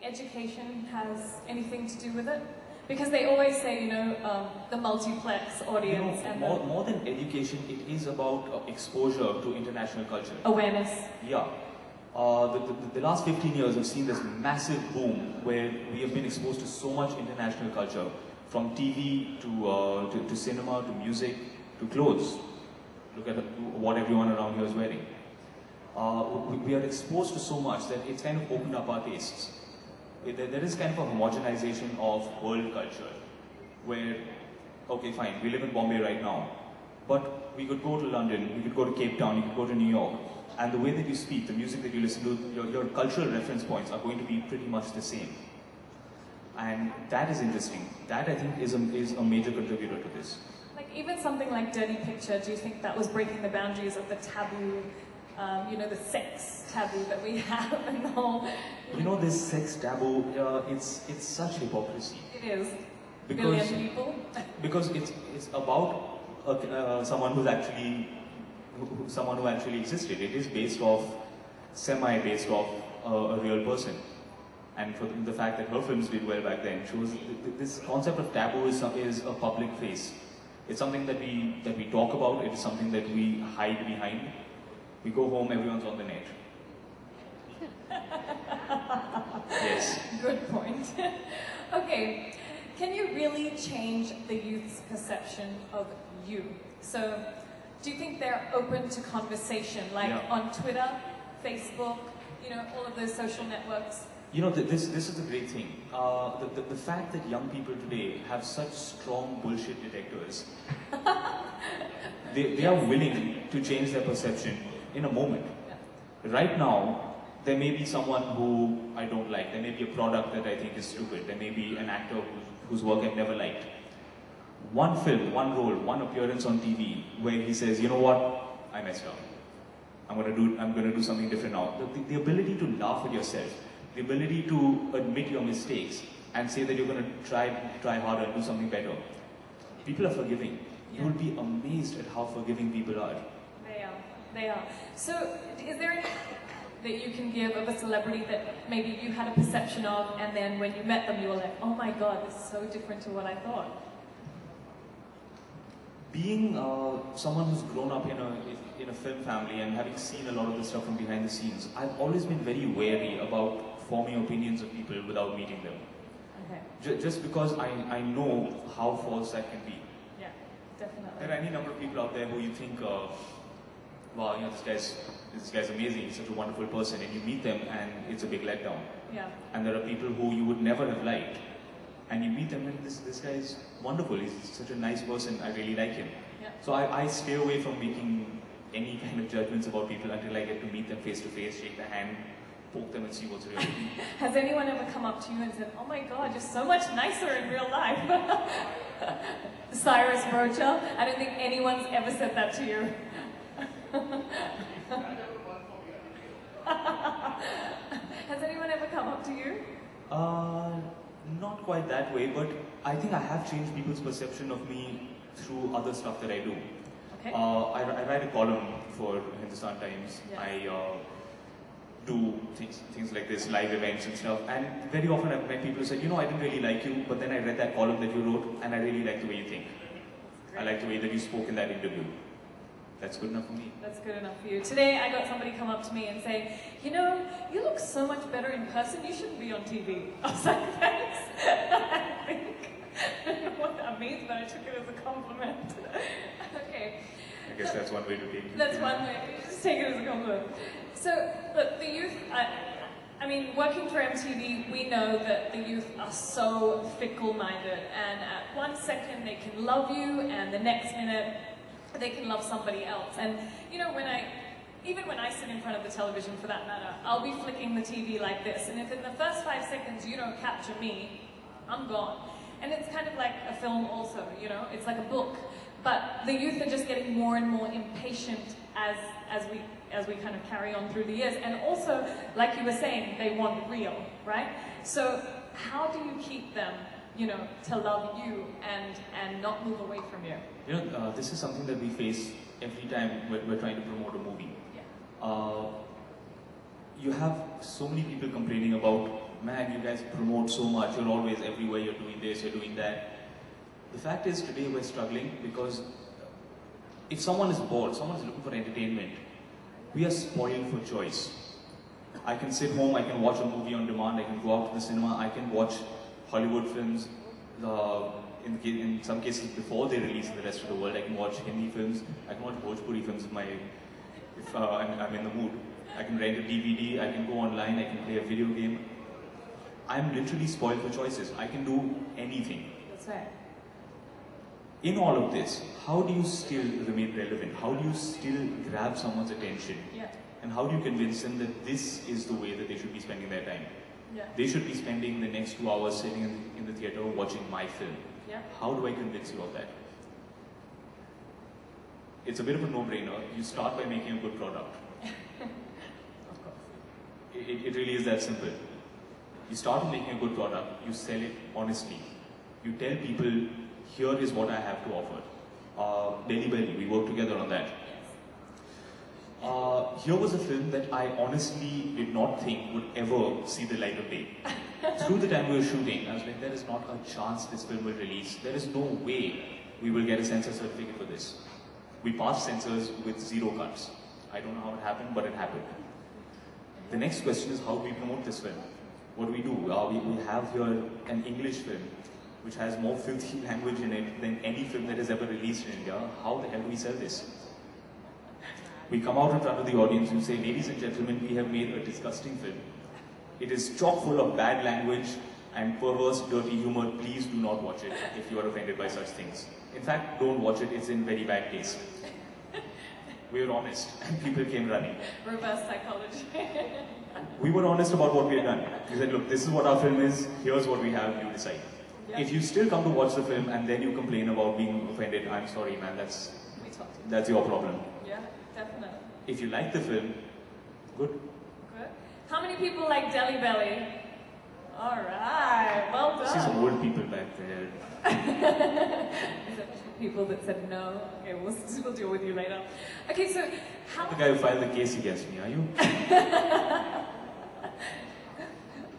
education has anything to do with it? Because they always say, you know, the multiplex audience. You know, and more than education, it is about exposure to international culture. Awareness. Yeah. The last 15 years have seen this massive boom where we have been exposed to so much international culture, from TV to cinema, to music, to clothes. Look at what everyone around here is wearing. We are exposed to so much that it's kind of opened up our tastes. There is kind of a homogenization of world culture, where, okay fine, we live in Bombay right now, but we could go to London, we could go to Cape Town, you could go to New York, and the way that you speak, the music that you listen to, your cultural reference points are going to be pretty much the same. And that is interesting. That, I think, is a major contributor to this. Like even something like Dirty Picture, do you think that was breaking the boundaries of the taboo, you know, the sex taboo that we have and the whole... You know, this sex taboo, it's such hypocrisy. It is. Because, billion people. Because it's about someone who actually existed. It is based off, semi-based off a real person. And for the fact that her films did well back then shows this concept of taboo is a public face. It's something that we talk about. It is something that we hide behind. We go home, everyone's on the net. Yes. Good point. Okay, can you really change the youth's perception of you? So, do you think they're open to conversation, like on Twitter, Facebook, you know, all of those social networks? You know, this is the great thing. The fact that young people today have such strong bullshit detectors, they are willing to change their perception in a moment. Yeah. Right now, there may be someone who I don't like. There may be a product that I think is stupid. There may be an actor whose work I've never liked. One film, one role, one appearance on TV where he says, you know what, I messed up. I'm gonna do something different now. The ability to laugh at yourself, the ability to admit your mistakes and say that you're gonna try harder and do something better. People are forgiving. You will be amazed at how forgiving people are. They are. So, is there anything that you can give of a celebrity that maybe you had a perception of, and then when you met them you were like, oh my god, this is so different to what I thought? Being someone who's grown up in a film family and having seen a lot of the stuff from behind the scenes, I've always been very wary about forming opinions of people without meeting them. Okay. Just because I know how false that can be. Yeah, definitely. There are any number of people out there who you think, wow, you know, this guy's amazing, he's such a wonderful person, and you meet them and it's a big letdown. Yeah. And there are people who you would never have liked, and you meet them and this guy is wonderful, he's such a nice person, I really like him. Yeah. So I stay away from making any kind of judgments about people until I get to meet them face to face, shake their hand, poke them and see what's real. Has anyone ever come up to you and said, oh my god, you're so much nicer in real life? Cyrus Rocha, I don't think anyone's ever said that to you. Has anyone ever come up to you? Not quite that way, but I think I have changed people's perception of me through other stuff that I do. Okay. I write a column for Hindustan Times. Yes. I do things like this, live events and stuff, and very often I've met people who said, you know, I didn't really like you, but then I read that column that you wrote and I really like the way you think. Great. I like the way that you spoke in that interview. That's good enough for me. That's good enough for you. Today I got somebody come up to me and say, you know, you look so much better in person, you shouldn't be on TV. I was like, thanks. I don't know what that means, but I took it as a compliment. Okay. I guess that's one way to take it. That's one way. Just take it as a compliment. So, look, the youth, I mean, working for MTV, we know that the youth are so fickle-minded, and at 1 second they can love you, and the next minute they can love somebody else. And, you know, even when I sit in front of the television for that matter, I'll be flicking the TV like this, and if in the first 5 seconds you don't capture me, I'm gone. And it's kind of like a film also, you know, it's like a book. But the youth are just getting more and more impatient as we kind of carry on through the years. And also, like you were saying, they want real, right? So how do you keep them, you know, to love you and not move away from you? You know, this is something that we face every time we're trying to promote a movie. Yeah. You have so many people complaining about man, you guys promote so much, you're always everywhere, you're doing this, you're doing that. The fact is, today we're struggling because if someone is bored, someone is looking for entertainment, we are spoiled for choice. I can sit home, I can watch a movie on demand, I can go out to the cinema, I can watch Hollywood films, in some cases before they release in the rest of the world. I can watch Hindi films, I can watch Bhojpuri films if I'm in the mood. I can rent a DVD, I can go online, I can play a video game. I'm literally spoiled for choices. I can do anything. That's right. In all of this, how do you still remain relevant? How do you still grab someone's attention? Yeah. And how do you convince them that this is the way that they should be spending their time? Yeah. They should be spending the next 2 hours sitting in the theatre watching my film. Yeah. How do I convince you of that? It's a bit of a no-brainer. You start by making a good product. Of course. It really is that simple. You start with making a good product, you sell it honestly. You tell people, here is what I have to offer. Delhi Belly, we worked together on that. Here was a film that I honestly did not think would ever see the light of day. Through the time we were shooting, I was like, there is not a chance this film will release. There is no way we will get a censor certificate for this. We passed censors with 0 cuts. I don't know how it happened, but it happened. The next question is, how do we promote this film? What do? We have here an English film which has more filthy language in it than any film that is ever released in India. How the hell do we sell this? We come out in front of the audience and say, ladies and gentlemen, we have made a disgusting film. It is chock full of bad language and perverse, dirty humor. Please do not watch it if you are offended by such things. In fact, don't watch it, it's in very bad taste. We were honest and people came running. Reverse psychology. We were honest about what we had done. We said, look, this is what our film is, here's what we have, you decide. Yeah. If you still come to watch the film and then you complain about being offended, I'm sorry man, that's your problem. Yeah, definitely. If you like the film, good. Good. How many people like Delhi Belly? Alright, well done. See some old people back there. Is that people that said no? Okay, we'll deal with you later. Okay, so how... The guy who filed the case against me, are you?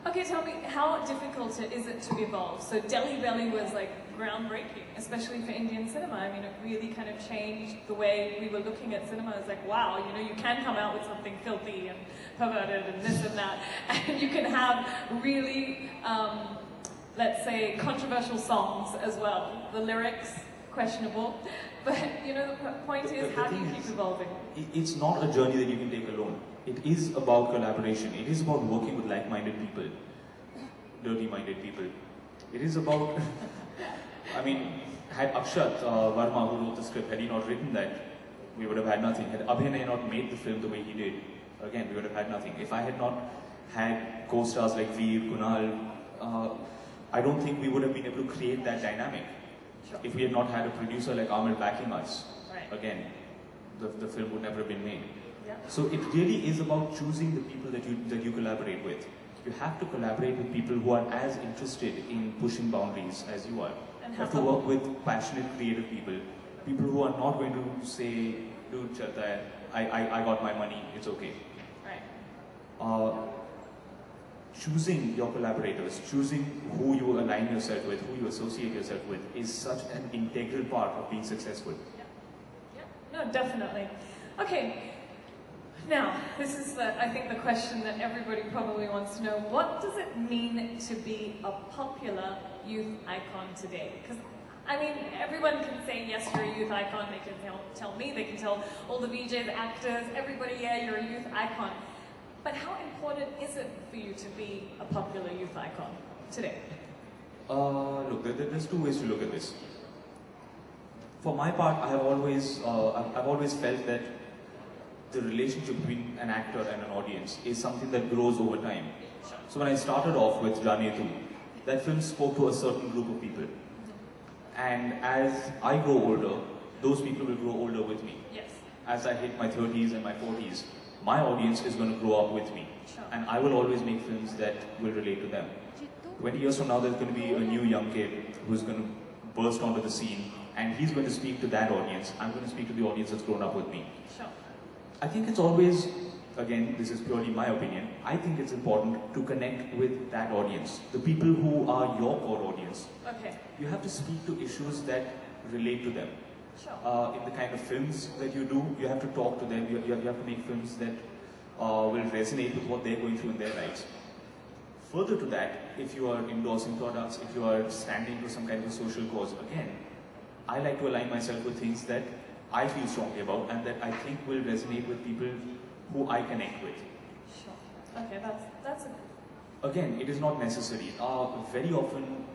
Okay, tell me, how difficult is it to evolve? So Delhi Belly was like groundbreaking, especially for Indian cinema. I mean, it really kind of changed the way we were looking at cinema. It's like, wow, you know, you can come out with something filthy and perverted and this and that, and you can have really, let's say, controversial songs as well. The lyrics, questionable, but you know, the point is, how do you keep evolving? It's not a journey that you can take alone. It is about collaboration. It is about working with like-minded people, dirty-minded people. It is about, I mean, had Akshat Verma, who wrote the script, had he not written that, we would have had nothing. Had Abhinay not made the film the way he did, again, we would have had nothing. If I had not had co-stars like Veer, Kunal, I don't think we would have been able to create that dynamic. Sure. If we had not had a producer like Amir backing us, Right. again, the film would never have been made. Yeah. So it really is about choosing the people that you collaborate with. You have to collaborate with people who are as interested in pushing boundaries as you are. And You have to work with passionate, creative people. People who are not going to say, dude, chalta hai, I got my money, it's okay. Right. Choosing your collaborators, choosing who you align yourself with, who you associate yourself with, is such an integral part of being successful. Yeah. Yeah. No, definitely. Okay. Now, this is, I think, the question that everybody probably wants to know. What does it mean to be a popular youth icon today? Because, I mean, everyone can say, yes, you're a youth icon. They can tell me, they can tell all the VJs, actors, everybody, yeah, you're a youth icon. But how important is it for you to be a popular youth icon today? Look, there's 2 ways to look at this. For my part, I've always felt that the relationship between an actor and an audience is something that grows over time. So when I started off with Jaane Tu, that film spoke to a certain group of people. And as I grow older, those people will grow older with me. Yes. As I hit my 30s and my 40s, my audience is going to grow up with me. Sure. And I will always make films that will relate to them. 20 years from now, there's going to be a new young kid who's going to burst onto the scene, and he's going to speak to that audience. I'm going to speak to the audience that's grown up with me. Sure. I think it's always again, this is purely my opinion, I think it's important to connect with that audience, the people who are your core audience. Okay. You have to speak to issues that relate to them. Sure. In the kind of films that you do, you have to talk to them, you have to make films that will resonate with what they're going through in their lives. Further to that, if you are endorsing products, if you are standing for some kind of a social cause, again, I like to align myself with things that I feel strongly about and that I think will resonate with people who I connect with. Sure. Okay, that's a... Again, it is not necessary. Very often,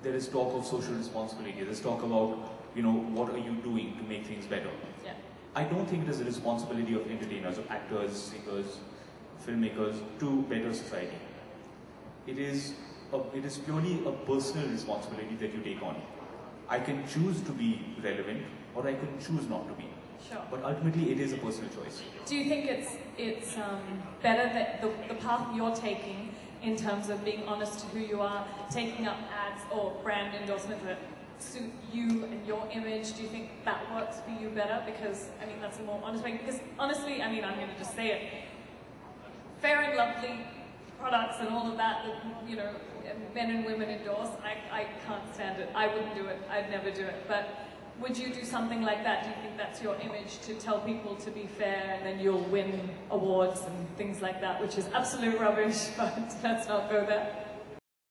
there is talk of social responsibility. There's talk about, what are you doing to make things better? Yeah. I don't think it is the responsibility of entertainers, of actors, singers, filmmakers to better society. It is purely a personal responsibility that you take on. I can choose to be relevant, or I can choose not to be. Sure. But ultimately, it is a personal choice. Do you think it's better that the path you're taking in terms of being honest to who you are, taking up ads or brand endorsement that suit you and your image? Do you think that works for you better? Because, that's a more honest way. Because honestly, I'm going to just say it. Fair and lovely products and all of that, men and women endorse, I can't stand it. I wouldn't do it. I'd never do it. But would you do something like that? Do you think that's your image, to tell people to be fair and then you'll win awards and things like that, which is absolute rubbish, but let's not go there.